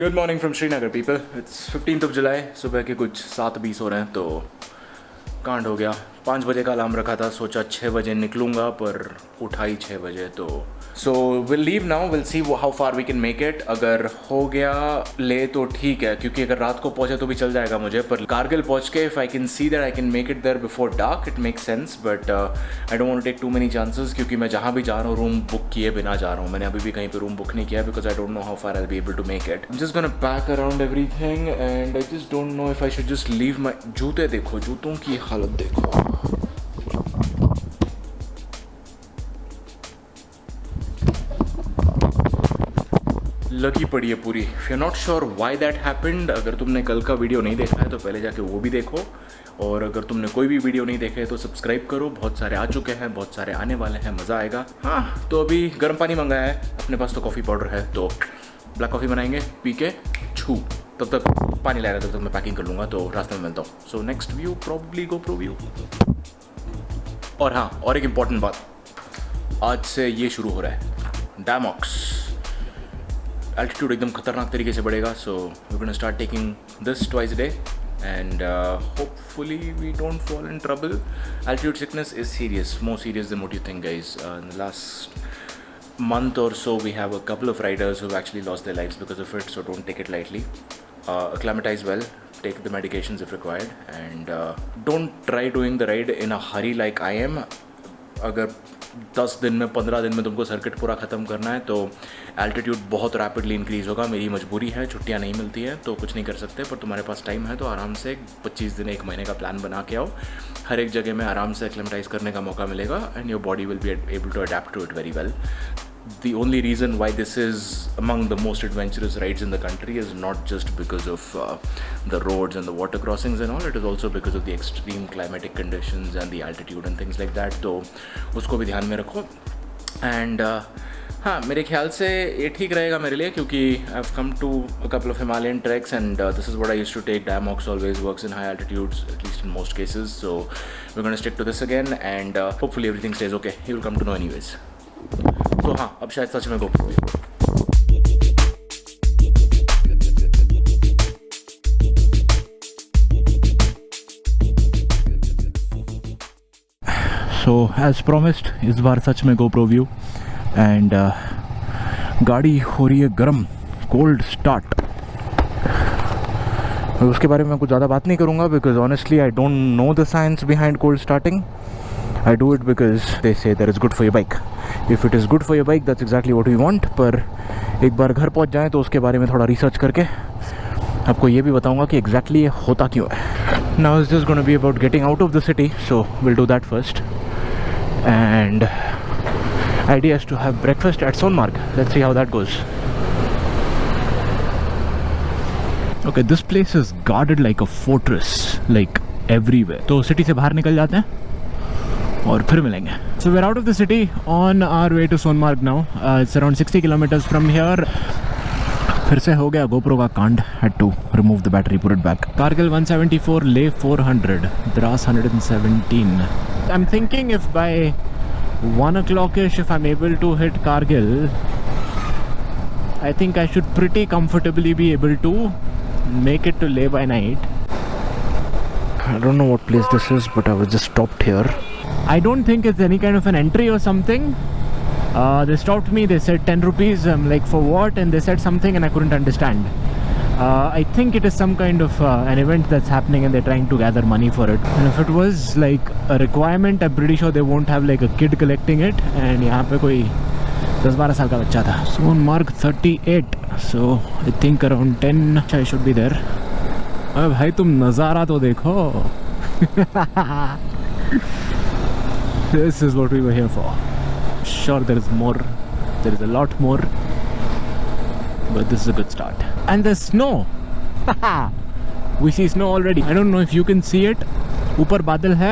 Good morning from Srinagar people. It's 15th of July। सुबह के कुछ 7:20 हो रहे हैं तो कांड हो गया। 5 बजे का अलार्म रखा था, सोचा 6 बजे निकलूँगा पर उठा ही 6 बजे। तो so will leave now, will see how far we can make it. अगर हो गया ले तो ठीक है, क्योंकि अगर रात को पहुँचे तो भी चल जाएगा मुझे, पर कारगिल पहुँच के if I can see that I can make it there before dark it make sense. But I don't want to take too many chances, क्योंकि मैं जहाँ भी जा रहा हूँ रूम बुक किए बिना जा रहा हूँ। मैंने अभी भी कहीं पे रूम बुक नहीं किया because I don't know how far I will be able to make it. I am just gonna pack around everything and I just don't know if I should just leave my जूते। देखो जूतों की हालत देखो। लगी पड़ी है पूरी। If you not sure why that happened, अगर तुमने कल का वीडियो नहीं देखा है तो पहले जाके वो भी देखो, और अगर तुमने कोई भी वीडियो नहीं देखे तो सब्सक्राइब करो। बहुत सारे आ चुके हैं, बहुत सारे आने वाले हैं, मज़ा आएगा। हाँ, तो अभी गर्म पानी मंगाया है, अपने पास तो कॉफ़ी पाउडर है, तो ब्लैक कॉफ़ी बनाएंगे, पी के छू। तब तक पानी लाएगा, तब तक मैं पैकिंग कर लूँगा, तो रास्ते में मिलता हूँ। So next view probably GoPro view. और हाँ, और एक इम्पॉर्टेंट बात, आज से ये शुरू हो रहा है डायमॉक्स। एल्टीट्यूड एकदम खतरनाक तरीके से बढ़ेगा, so we gonna start taking this twice day and hopefully we don't fall in trouble. Altitude sickness is serious, more serious than what you think, guys. In the last month or so we have a couple of riders who have actually lost their lives because of it, so don't take it lightly. Acclimatize well, take the medications if required, and don't try doing the ride in a hurry like I am. अगर 10 दिन में 15 दिन में तुमको circuit पूरा ख़त्म करना है तो एल्टीट्यूड बहुत रैपिडली इंक्रीज़ होगा। मेरी मजबूरी है, छुट्टियां नहीं मिलती है तो कुछ नहीं कर सकते, पर तुम्हारे पास टाइम है तो आराम से 25 दिन 1 महीने का प्लान बना के आओ। हर एक जगह में आराम से एक्लेमेटाइज करने का मौका मिलेगा and your body will be able to adapt to it very well. The only reason why this is among the most adventurous rides in the country is not just because of the roads and the water crossings and all, it is also because of the extreme climatic conditions and the altitude and things like that, तो उसको भी ध्यान में रखो। and हाँ, मेरे ख्याल से ये ठीक रहेगा मेरे लिए, क्योंकि I've come to a couple of Himalayan treks and this is what I used to take. Diamox always works in high altitudes, at least in most cases, so we're going to stick to this again and hopefully everything stays okay. You will come to know anyways. तो हाँ, अब शायद सच में GoPro है। So as promised इस बार सच में GoPro view and गाड़ी हो रही है गर्म, कोल्ड स्टार्ट। उसके बारे में मैं कुछ ज़्यादा बात नहीं करूँगा because honestly I don't know the science behind cold starting. I do it because they say that it's good for your bike. If it is good for your bike, that's exactly what we want. पर एक बार घर पहुंच जाएं तो उसके बारे में थोड़ा रिसर्च करके आपको ये भी बताऊंगा कि exactly ये होता क्यों है। Now it's just going to be about getting out of the city, so we'll do that first. And idea is to have breakfast at Sonmarg. Let's see how that goes. Okay, this place is guarded like a fortress, like everywhere. तो city से बाहर निकल जाते हैं और फिर मिलेंगे। So we're out of the city on our way to Sonmarg now. It's around 60 kilometers from here. फिर से हो गया GoPro का कांड। Had to remove the battery, put it back. Kargil 174, Leh 400, Dras 117. I'm thinking if by 1 o'clock-ish, if I'm able to hit Kargil, I think I should pretty comfortably be able to make it to Leh by night. I don't know what place this is, but I was just stopped here. I don't think it's any kind of an entry or something. They stopped me, they said 10 rupees. I'm like, for what? And they said something and I couldn't understand. I think it is some kind of an event that's happening and they're trying to gather money for it. And if it was like a requirement, I'm pretty sure they won't have like a kid collecting it. And यहाँ पे कोई 10-12 साल का बच्चा था। Sonmarg 38, so I think around 10 I should be there. अरे भाई तुम नज़ारा तो देखो। This is what we were here for. Sure, there is more. There is a lot more. But this is a good start. And there's snow. We see snow already. I don't know if you can see it. ऊपर बादल है,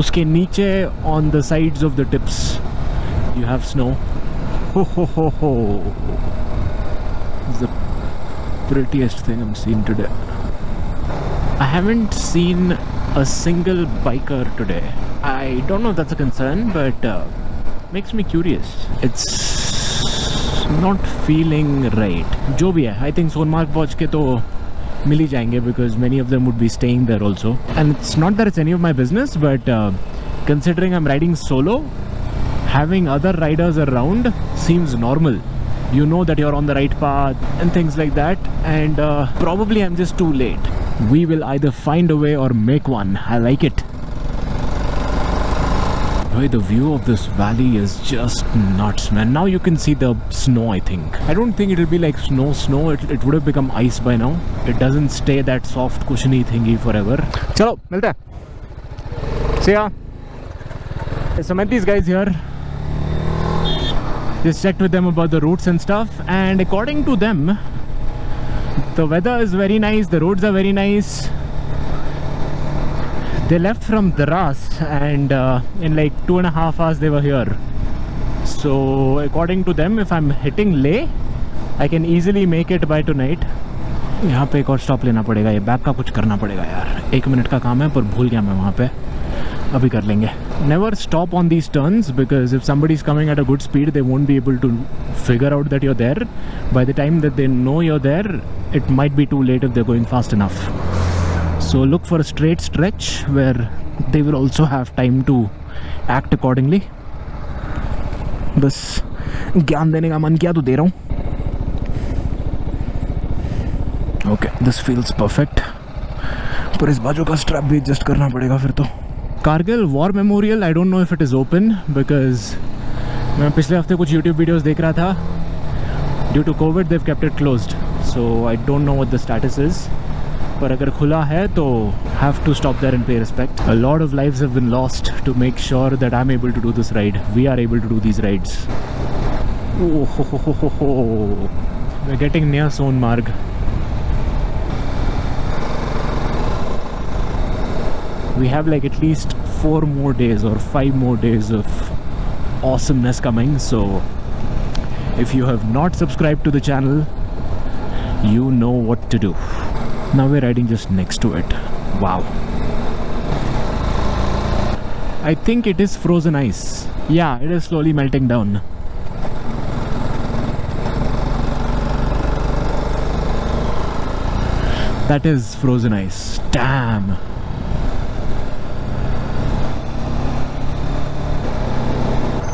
उसके नीचे on the sides of the tips you have snow. Ho ho ho ho. It's the prettiest thing I'm seeing today. I haven't seen a single biker today. I don't know if that's a concern, but makes me curious. It's not feeling right. जो भी है, I think Sonamarg पहुँच के तो मिल ही जाएंगे, because many of them would be staying there also. And it's not that it's any of my business, but considering I am riding solo, having other riders around seems normal. You know that you're on the right path and things like that, and probably I'm just too late. We will either find a way or make one. I like it. Boy, the view of this valley is just nuts, man. Now you can see the snow, I think. I don't think it'll be like snow. It would have become ice by now. It doesn't stay that soft cushiony thingy forever. Chalo, milte hain. See ya. So met these guys here. Just checked with them about the routes and stuff, and according to them, the weather is very nice, the roads are very nice. They left from Dras, and in like 2.5 hours they were here. So according to them, if I'm hitting Leh, I can easily make it by tonight. यहाँ पे एक और stop लेना पड़ेगा, ये back का कुछ करना पड़ेगा यार। 1 मिनट का काम है, पर भूल गया मैं वहाँ पे, अभी कर लेंगे। Never stop on these turns, because if somebody is coming at a good speed, they won't be able to figure out that you're there. By the time that they know you're there, it might be too late if they're going fast enough. So look for a straight stretch where they will also have time to act accordingly. बस ज्ञान देने का मन किया तो दे रहा हूँ। Okay, this feels perfect. पर इस बाजू का स्ट्रैप भी एडजस्ट करना पड़ेगा फिर तो। Kargil war memorial, I don't know if it is open, because मैं पिछले हफ्ते कुछ यूट्यूब वीडियोस देख रहा था। Due to covid they kept it closed, so I don't know what the status is. पर अगर खुला है तो have to stop there and pay respect. A lot of lives have been lost to make sure that I am able to do this ride. We are able to do these rides. We are getting near Sonmarg. We have like at least 4 more days or 5 more days of awesomeness coming. So if you have not subscribed to the channel, you know what to do. Now we're riding just next to it. Wow. I think it is frozen ice. Yeah, it is slowly melting down. That is frozen ice. Damn.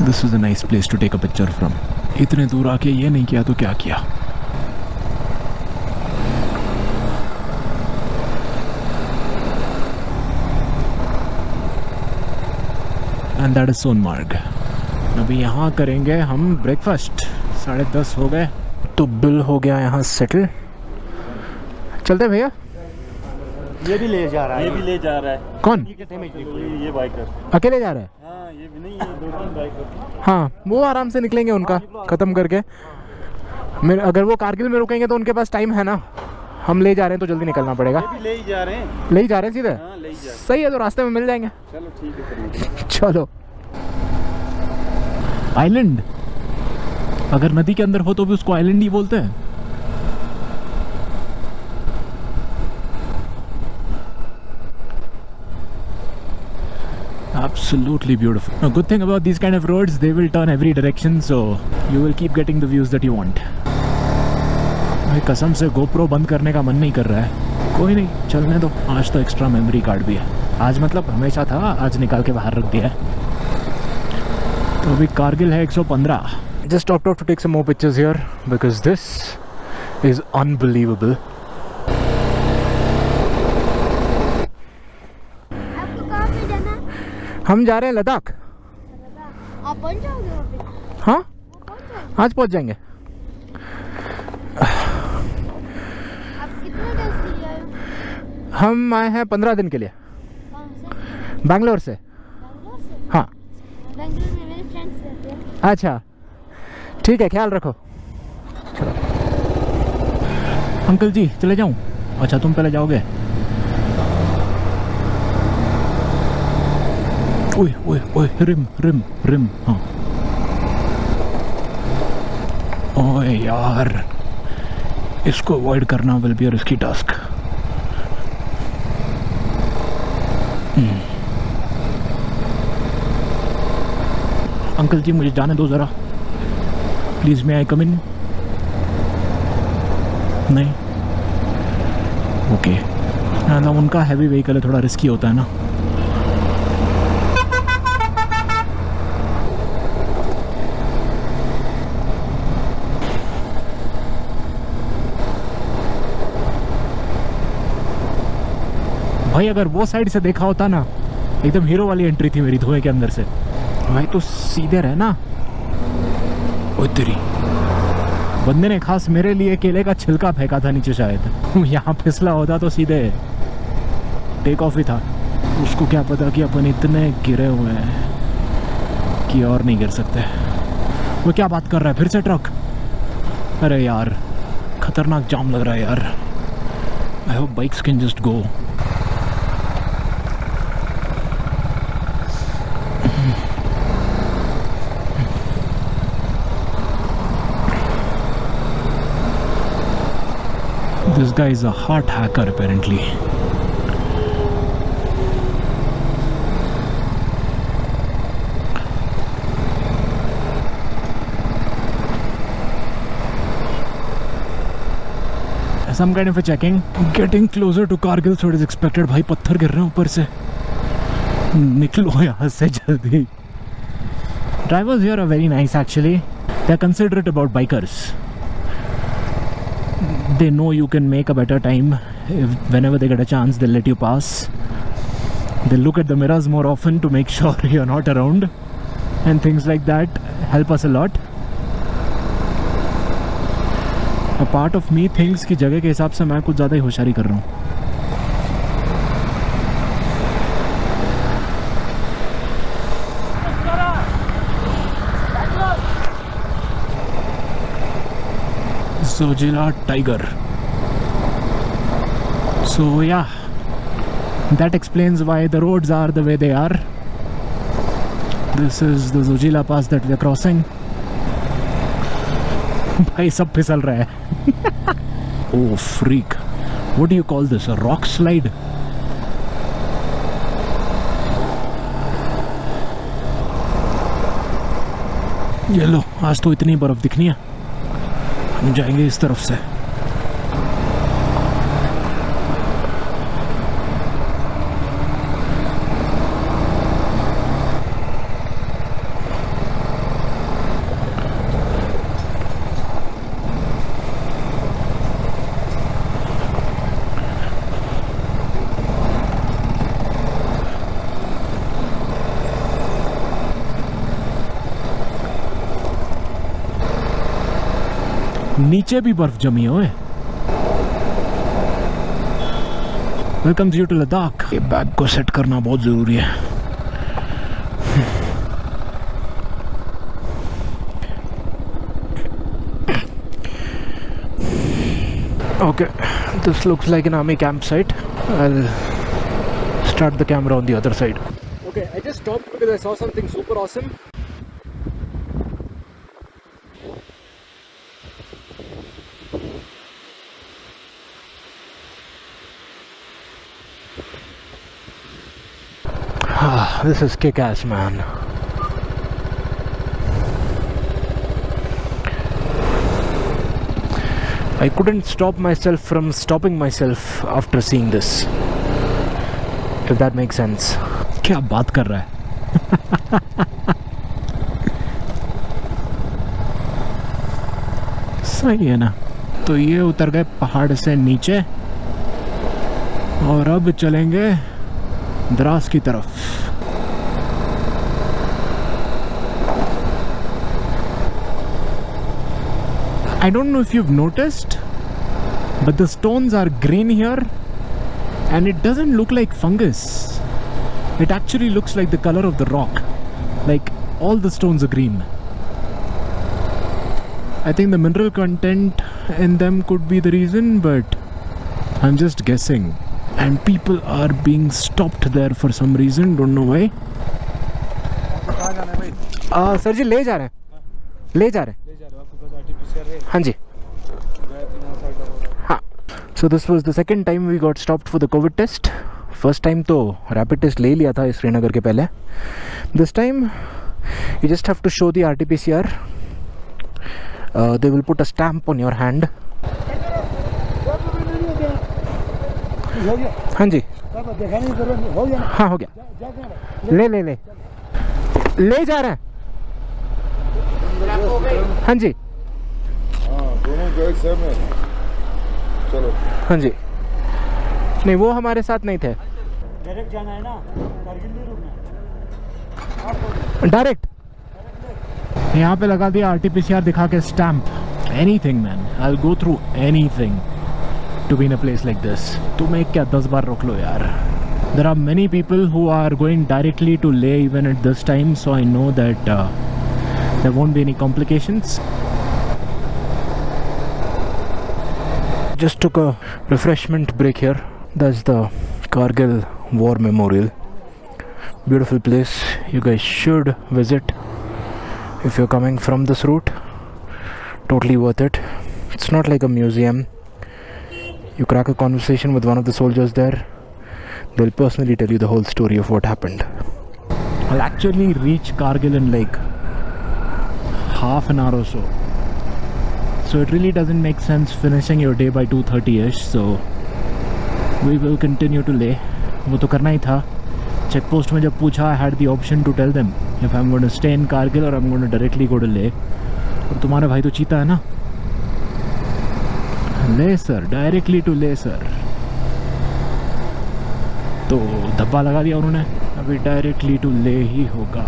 This is a nice place to take a picture from. इतने दूर आके ये नहीं किया तो क्या किया। And that is Sonamarg. अभी यहाँ करेंगे हम ब्रेकफास्ट। 10:30 हो गए, तो बिल हो गया यहाँ सेटल। चलते भैया। ये भी ले जा रहा है, ये भी ले जा रहा है। कौन? ये बाइकर अकेले जा रहा है? हाँ, ये भी नहीं, ये 2-3 बाइकर। हाँ, वो आराम से निकलेंगे उनका ख़त्म करके। मेरे अगर वो कारगिल में रुकेंगे तो उनके पास टाइम है ना। हम ले जा रहे हैं तो जल्दी निकलना पड़ेगा। ये भी ले ही जा रहे हैं। ले ही जा रहे हैं सीधे? हाँ, ले ही जा रहे हैं। सही है, तो रास्ते में मिल जाएंगे। चलो ठीक है। चलो। आइलैंड, अगर नदी के अंदर हो तो भी उसको आइलैंड ही बोलते हैं। Absolutely beautiful. Now, good thing about these kind of roads, they will turn every direction, so you will keep getting the views that you want. भाई कसम से GoPro बंद करने का मन नहीं कर रहा है। कोई नहीं, चलने दो। आज तो एक्स्ट्रा मेमोरी कार्ड भी है। आज मतलब हमेशा था, आज निकाल के बाहर रख दिया है। तो अभी कारगिल है 115। Just stopped off to take some more pictures here because this is unbelievable. हम जा रहे हैं लद्दाख। आप पहुंच जाओगे वहाँ पे? हाँ, आज पहुंच जाएंगे। आप कितने डेज के लिए आए हो? हम आए हैं 15 दिन के लिए। कहाँ से? बैंगलोर से। बैंगलोर से? हाँ। बैंगलोर में मेरे फ्रेंड्स रहते हैं। अच्छा, ठीक है, ख्याल रखो। चलो। अंकल जी चले जाऊँ? अच्छा, तुम पहले जाओगे? ओए ओए ओए, रिम रिम रिम। हाँ, ओए यार, इसको अवॉइड करना will be a risky task. Uncle ji मुझे जाने दो ज़रा, प्लीज़, मे आई कम इन? नहीं, ओके। ना उनका हैवी व्हीकल है, थोड़ा रिस्की होता है ना। भाई अगर वो साइड से देखा होता ना, एकदम हीरो वाली एंट्री थी मेरी धुएं के अंदर से। भाई तो सीधे रहे ना। तेरी बंदे ने खास मेरे लिए केले का छिलका फेंका था नीचे शायद। यहाँ फिसला होता तो सीधे टेक ऑफ ही था। उसको क्या पता कि अपन इतने गिरे हुए हैं कि और नहीं गिर सकते। वो क्या बात कर रहा है, फिर से ट्रक? अरे यार खतरनाक जाम लग रहा है यार। I hope bikes can just go. This guy is a hot hacker apparently. Some kind of a checking. Getting closer to Kargil, so it is expected. भाई पत्थर गिर रहे हैं ऊपर से, निकलो यहाँ से जल्दी। Drivers here are very nice actually. They are considerate about bikers. They know you can make a better time. Whenever they get a chance, they'll let you pass. They look at the mirrors more often to make sure you're not around, and things like that help us a lot. A part of me thinks कि जगह के हिसाब से मैं कुछ ज़्यादा ही होशियारी कर रहा हूँ। Zojila Tiger. So yeah, that explains why the roads are the way they are. This is the Zojila Pass that we are crossing. भाई सब फिसल रहा है। Oh freak! What do you call this? A rock slide? ये लो, आज तो इतनी बर्फ दिखनी है। हम जाएंगे इस तरफ से। नीचे भी बर्फ जमी है। Welcome you to Ladakh. ये बैग को सेट करना बहुत जरूरी है। Okay, this looks like an army campsite. I'll start the camera on the other side. Okay, I just stopped because I saw something super awesome. This is kick-ass, man. I couldn't stop myself from stopping myself after seeing this, if that makes sense. क्या बात कर रहा है? सही है ना? तो ये उतर गए पहाड़ से नीचे और अब चलेंगे द्रास की तरफ। I don't know if you've noticed, but the stones are green here and it doesn't look like fungus. It actually looks like the color of the rock. Like all the stones are green. I think the mineral content in them could be the reason, but I'm just guessing. And people are being stopped there for some reason, don't know why. Sir ji ले जा रहे हैं, ले जा रहे हैं। हाँ जी, हाँ। So this was the second time we got stopped for the COVID test. First time तो rapid test ले लिया था श्रीनगर के पहले. This time you just have to show the RT-PCR. They will put a stamp on your hand हो गया हाँ जी, सब देखा नहीं करो हो गया ना हाँ हो गया, जा कहाँ ले ले ले ले जा रहे हैं। हाँ जी हाँ दोनों गए सेम है। चलो हाँ जी, नहीं वो हमारे साथ नहीं थे, डायरेक्ट जाना है ना कारगिल नहीं रुकना डायरेक्ट यहाँ पे लगा दिया RT-PCR दिखा के stamp. Anything man, I will go through anything to be in a place like this. तुम एक क्या 10 बार रोक लो यार। There are many people who are going directly to Leh even at this time, so I know that there won't be any complications. Just took a refreshment break here. That's the Kargil War Memorial. Beautiful place. You guys should visit if you're coming from this route. Totally worth it. It's not like a museum. You crack a conversation with one of the soldiers there, they'll personally tell you the whole story of what happened. I'll actually reach Kargil in like half an hour or so. So it really doesn't make sense finishing your day by 2:30ish. So we will continue to Leh. वो तो करना ही था। Check post में जब पूछा, I had the option to tell them if I'm going to stay in Kargil or I'm going to directly go to Leh. और तुम्हारा भाई तो चीता है ना, ले सर, डायरेक्टली टू ले सर। तो धब्बा लगा दिया उन्होंने, अभी डायरेक्टली टू ले ही होगा।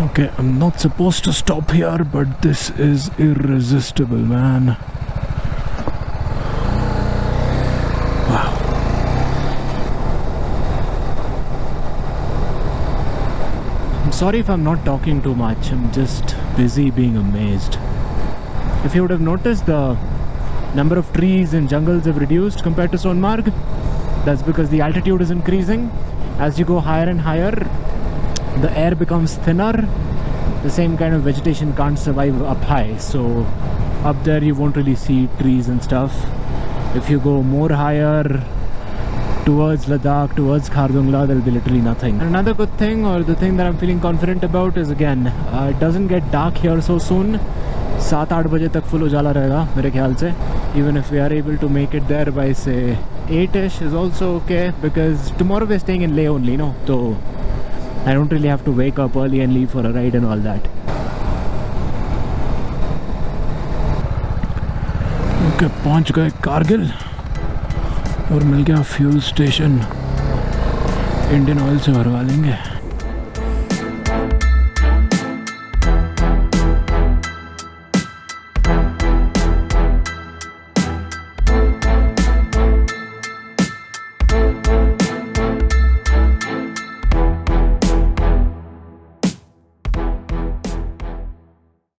Okay, I'm not supposed to stop here, but this is irresistible, man. Wow. I'm sorry if I'm not talking too much. I'm just busy being amazed. If you would have noticed, the number of trees and jungles have reduced compared to Sonmarg. That's because the altitude is increasing. As you go higher and higher, the air becomes thinner. The same kind of vegetation can't survive up high, so up there you won't really see trees and stuff. If you go more higher towards Ladakh, towards Khardungla, there'll be literally nothing. And another good thing, or the thing that I'm feeling confident about, is again, it doesn't get dark here so soon. 7-8 बजे तक full उजाला रहेगा मेरे ख्याल से. Even if we are able to make it there by say 8ish is also okay, because tomorrow we're staying in Leh only, no? So I don't really have to wake up early and leave for a ride and all that. Okay, पहुंच गए कारगिल और मिल गया fuel station. Indian oil से भरवा लेंगे।